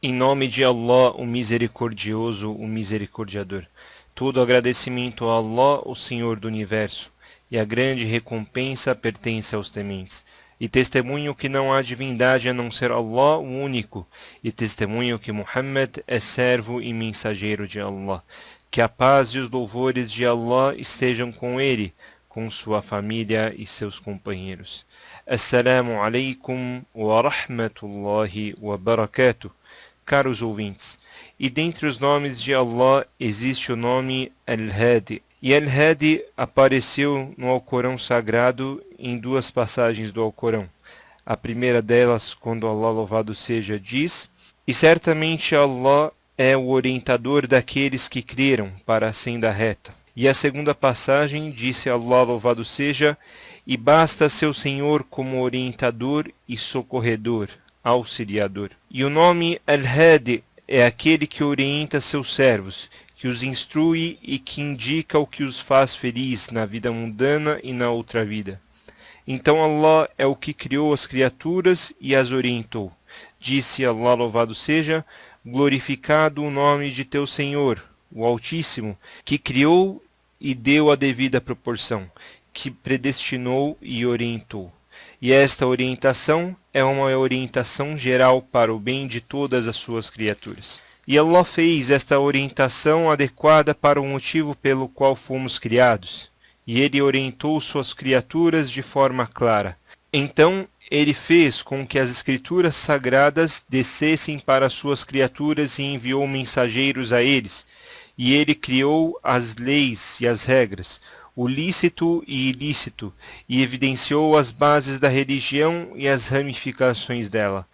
Em nome de Allah, o Misericordioso, o Misericordiador. Todo agradecimento a Allah, o Senhor do Universo, e a grande recompensa pertence aos tementes. E testemunho que não há divindade a não ser Allah, o único, e testemunho que Muhammad é servo e mensageiro de Allah. Que a paz e os louvores de Allah estejam com ele, com sua família e seus companheiros. Assalamu alaikum wa rahmatullahi wa barakatuh. Caros ouvintes, e dentre os nomes de Allah existe o nome Al-Hadi. E Al-Hadi apareceu no Alcorão Sagrado em duas passagens do Alcorão. A primeira delas, quando Allah louvado seja, diz: E certamente Allah é o orientador daqueles que creram para a senda reta. E a segunda passagem disse Allah louvado seja: E basta seu Senhor como orientador e socorredor, auxiliador. E o nome Al-Hadi é aquele que orienta seus servos, que os instrui e que indica o que os faz feliz na vida mundana e na outra vida. Então Allah é o que criou as criaturas e as orientou. Disse Allah louvado seja: Glorificado o nome de teu Senhor, o Altíssimo, que criou e deu a devida proporção, que predestinou e orientou. E esta orientação é uma orientação geral para o bem de todas as suas criaturas. E Allah fez esta orientação adequada para o motivo pelo qual fomos criados. E Ele orientou suas criaturas de forma clara. Então, Ele fez com que as escrituras sagradas descessem para suas criaturas e enviou mensageiros a eles. E Ele criou as leis e as regras, o lícito e ilícito, e evidenciou as bases da religião e as ramificações dela.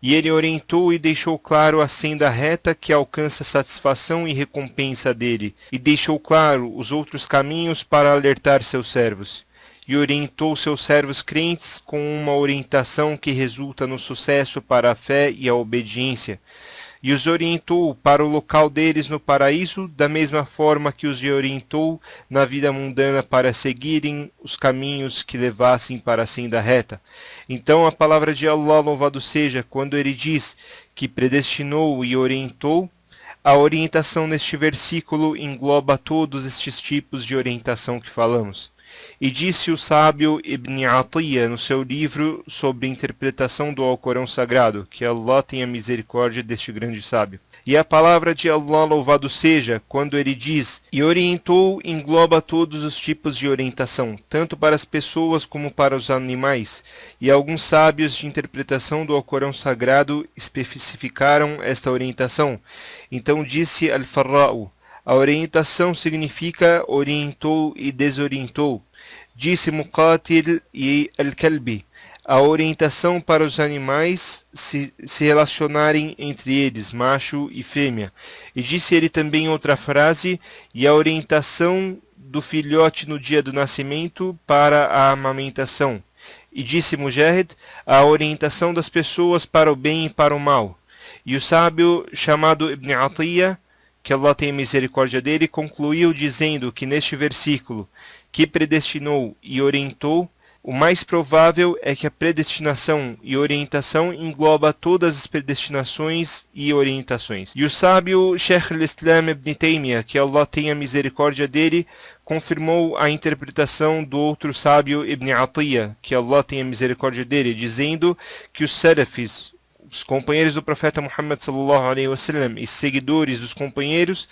E ele orientou e deixou claro a senda reta que alcança satisfação e recompensa dele, e deixou claro os outros caminhos para alertar seus servos. E orientou seus servos crentes com uma orientação que resulta no sucesso para a fé e a obediência, e os orientou para o local deles no paraíso, da mesma forma que os orientou na vida mundana para seguirem os caminhos que levassem para a senda reta. Então a palavra de Allah louvado seja, quando ele diz que predestinou e orientou, a orientação neste versículo engloba todos estes tipos de orientação que falamos. E disse o sábio Ibn Atiyya no seu livro sobre interpretação do Alcorão Sagrado, que Allah tenha misericórdia deste grande sábio. E a palavra de Allah louvado seja, quando ele diz: E orientou engloba todos os tipos de orientação, tanto para as pessoas como para os animais. E alguns sábios de interpretação do Alcorão Sagrado especificaram esta orientação. Então disse Al-Farra'u: a orientação significa orientou e desorientou. Disse Muqatil e Al-Kalbi: a orientação para os animais se relacionarem entre eles, macho e fêmea. E disse ele também outra frase: e a orientação do filhote no dia do nascimento para a amamentação. E disse Mujahid: a orientação das pessoas para o bem e para o mal. E o sábio chamado Ibn Atiyya, que Allah tenha misericórdia dele, concluiu dizendo que neste versículo, que predestinou e orientou, o mais provável é que a predestinação e orientação engloba todas as predestinações e orientações. E o sábio Sheikh al-Islam ibn Taymiyyah, que Allah tenha misericórdia dele, confirmou a interpretação do outro sábio Ibn Atiyya, que Allah tenha misericórdia dele, dizendo que os Salafis, os companheiros do profeta Muhammad sallallahu alaihi wasallam e seguidores dos companheiros,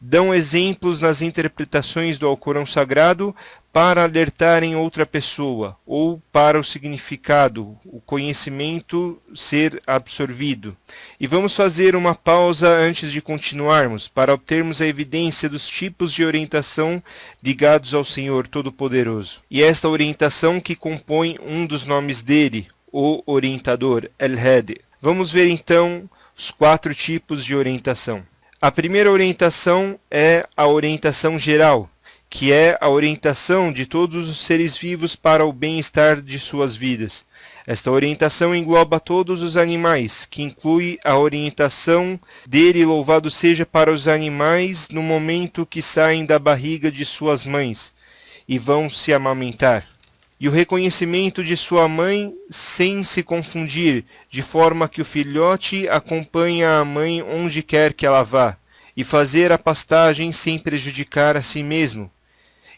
dão exemplos nas interpretações do Alcorão Sagrado para alertarem outra pessoa, ou para o significado, o conhecimento ser absorvido. E vamos fazer uma pausa antes de continuarmos, para obtermos a evidência dos tipos de orientação ligados ao Senhor Todo-Poderoso. E esta orientação que compõe um dos nomes dele, o orientador, Al-Hadi. Vamos ver então os 4 tipos de orientação. A primeira orientação é a orientação geral, que é a orientação de todos os seres vivos para o bem-estar de suas vidas. Esta orientação engloba todos os animais, que inclui a orientação dele, louvado seja, para os animais no momento que saem da barriga de suas mães e vão se amamentar. e o reconhecimento de sua mãe sem se confundir, de forma que o filhote acompanhe a mãe onde quer que ela vá, e fazer a pastagem sem prejudicar a si mesmo.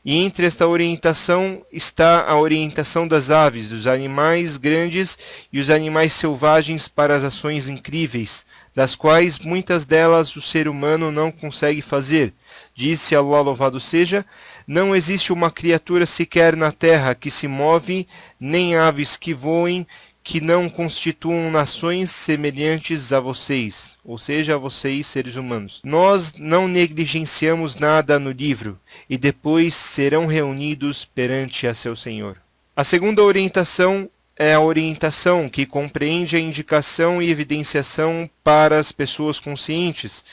E entre esta orientação está a orientação das aves, dos animais grandes e os animais selvagens para as ações incríveis, das quais muitas delas o ser humano não consegue fazer. Disse Allah, louvado seja, não existe uma criatura sequer na terra que se move, nem aves que voem, que não constituam nações semelhantes a vocês, ou seja, a vocês, seres humanos. Nós não negligenciamos nada no livro, e depois serão reunidos perante a seu Senhor. A segunda orientação é a orientação que compreende a indicação e evidenciação para as pessoas conscientes,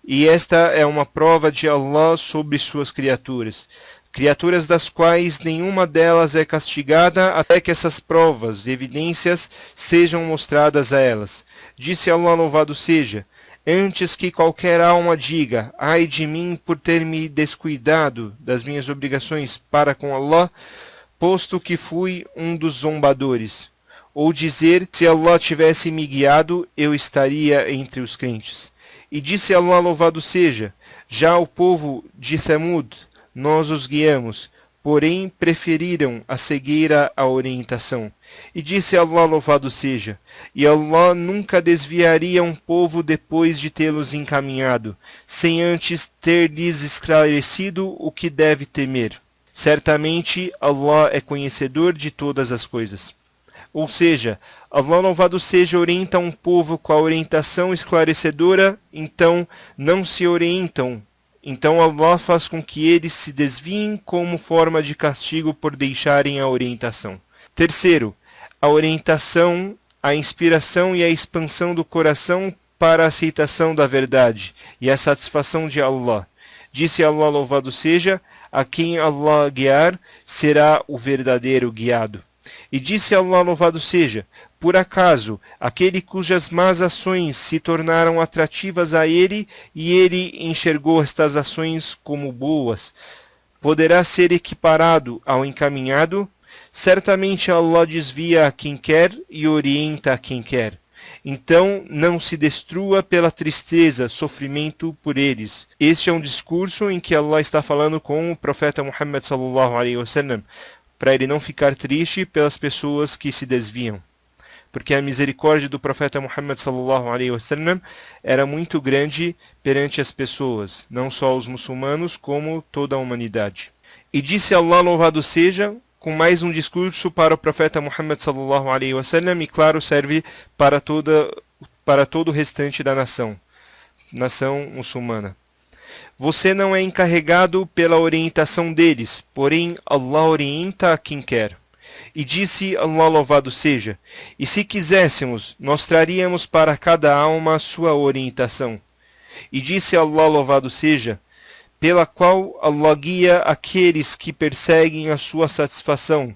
e esta é uma prova de Allah sobre suas criaturas. Criaturas das quais nenhuma delas é castigada até que essas provas e evidências sejam mostradas a elas. Disse Allah, louvado seja, antes que qualquer alma diga, ai de mim por ter me descuidado das minhas obrigações para com Allah, posto que fui um dos zombadores. Ou dizer, se Allah tivesse me guiado, eu estaria entre os crentes. E disse Allah, louvado seja, já o povo de Thamud, nós os guiamos, porém preferiram a cegueira à orientação. E disse Allah, louvado seja, e Allah nunca desviaria um povo depois de tê-los encaminhado, sem antes ter-lhes esclarecido o que deve temer. Certamente Allah é conhecedor de todas as coisas. Ou seja, Allah, louvado seja, orienta um povo com a orientação esclarecedora, então não se orientam. Então Allah faz com que eles se desviem como forma de castigo por deixarem a orientação. Terceiro, a orientação, a inspiração e a expansão do coração para a aceitação da verdade e a satisfação de Allah. Disse Allah, louvado seja, a quem Allah guiar será o verdadeiro guiado. E disse Allah, louvado seja, por acaso, aquele cujas más ações se tornaram atrativas a ele e ele enxergou estas ações como boas, poderá ser equiparado ao encaminhado? Certamente Allah desvia a quem quer e orienta a quem quer. Então não se destrua pela tristeza, sofrimento por eles. Este é um discurso em que Allah está falando com o profeta Muhammad sallallahu alaihi wasallam, para ele não ficar triste pelas pessoas que se desviam. Porque a misericórdia do profeta Muhammad sallallahu alaihi wasallam era muito grande perante as pessoas, não só os muçulmanos, como toda a humanidade. E disse Allah, louvado seja, com mais um discurso para o profeta Muhammad sallallahu alaihi wasallam, e claro, serve para todo o restante da nação muçulmana. Você não é encarregado pela orientação deles, porém Allah orienta a quem quer. E disse Allah, louvado seja, e se quiséssemos, nós traríamos para cada alma a sua orientação. E disse Allah, louvado seja, pela qual Allah guia aqueles que perseguem a sua satisfação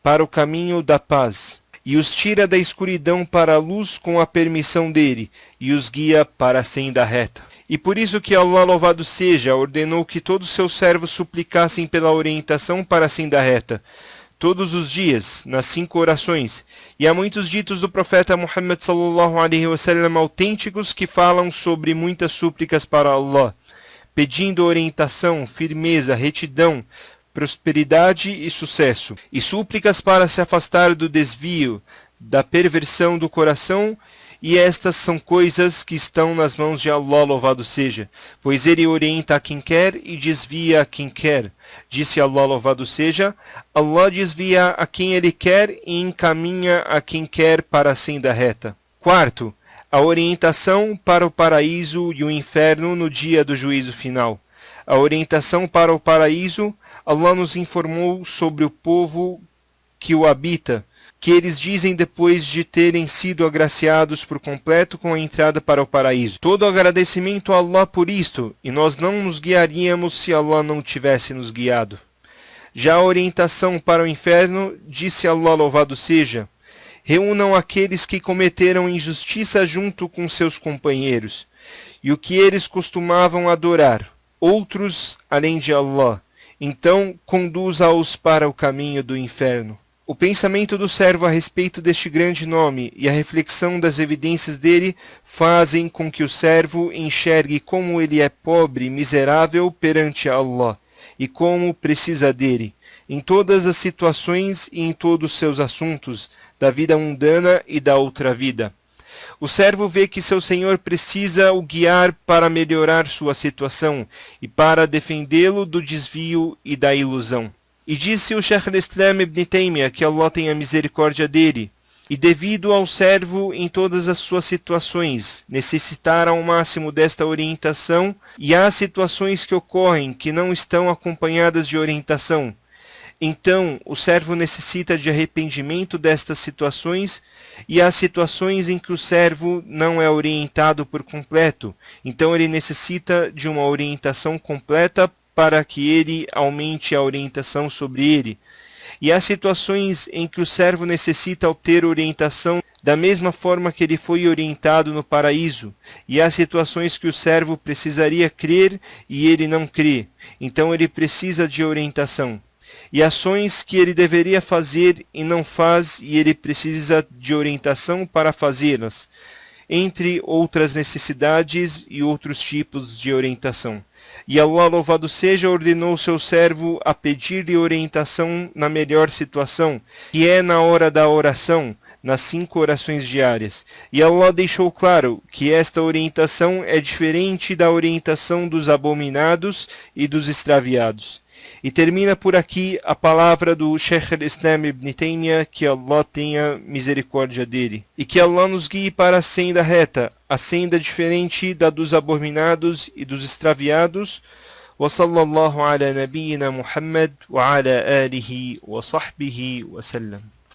para o caminho da paz, e os tira da escuridão para a luz com a permissão dele, e os guia para a senda reta. E por isso que Allah, louvado seja, ordenou que todos seus servos suplicassem pela orientação para a senda reta, todos os dias, nas 5 orações. E há muitos ditos do profeta Muhammad sallallahu alaihi wasallam autênticos que falam sobre muitas súplicas para Allah, pedindo orientação, firmeza, retidão, prosperidade e sucesso, e súplicas para se afastar do desvio, da perversão do coração. E estas são coisas que estão nas mãos de Allah, louvado seja, pois ele orienta a quem quer e desvia a quem quer. Disse Allah, louvado seja, Allah desvia a quem ele quer e encaminha a quem quer para a senda reta. Quarto, a orientação para o paraíso e o inferno no dia do juízo final. A orientação para o paraíso, Allah nos informou sobre o povo que o habita, que eles dizem depois de terem sido agraciados por completo com a entrada para o paraíso. Todo agradecimento a Allah por isto, e nós não nos guiaríamos se Allah não tivesse nos guiado. Já a orientação para o inferno, disse Allah, louvado seja, reúnam aqueles que cometeram injustiça junto com seus companheiros, e o que eles costumavam adorar, outros além de Allah, então conduza-os para o caminho do inferno. O pensamento do servo a respeito deste grande nome e a reflexão das evidências dele fazem com que o servo enxergue como ele é pobre e miserável perante Allah e como precisa dele, em todas as situações e em todos os seus assuntos, da vida mundana e da outra vida. O servo vê que seu senhor precisa o guiar para melhorar sua situação e para defendê-lo do desvio e da ilusão. E disse o Shaykh al-Islam ibn Taymiyyah, que Allah tenha misericórdia dele, e devido ao servo em todas as suas situações necessitar ao máximo desta orientação, e há situações que ocorrem que não estão acompanhadas de orientação, então o servo necessita de arrependimento destas situações, e há situações em que o servo não é orientado por completo, então ele necessita de uma orientação completa para que ele aumente a orientação sobre ele. E há situações em que o servo necessita obter orientação da mesma forma que ele foi orientado no paraíso. E há situações que o servo precisaria crer e ele não crê. Então ele precisa de orientação. E ações que ele deveria fazer e não faz e ele precisa de orientação para fazê-las. Entre outras necessidades e outros tipos de orientação. E Allah, louvado seja, ordenou seu servo a pedir-lhe orientação na melhor situação, que é na hora da oração, nas 5 orações diárias. E Allah deixou claro que esta orientação é diferente da orientação dos abominados e dos extraviados. E termina por aqui a palavra do Shaykh al-Islam ibn Taymiyyah, que Allah tenha misericórdia dele. E que Allah nos guie para a senda reta, a senda diferente da dos abominados e dos extraviados. Wa sallallahu ala nabiyyina Muhammad wa ala alihi wa sahbihi wa sallam.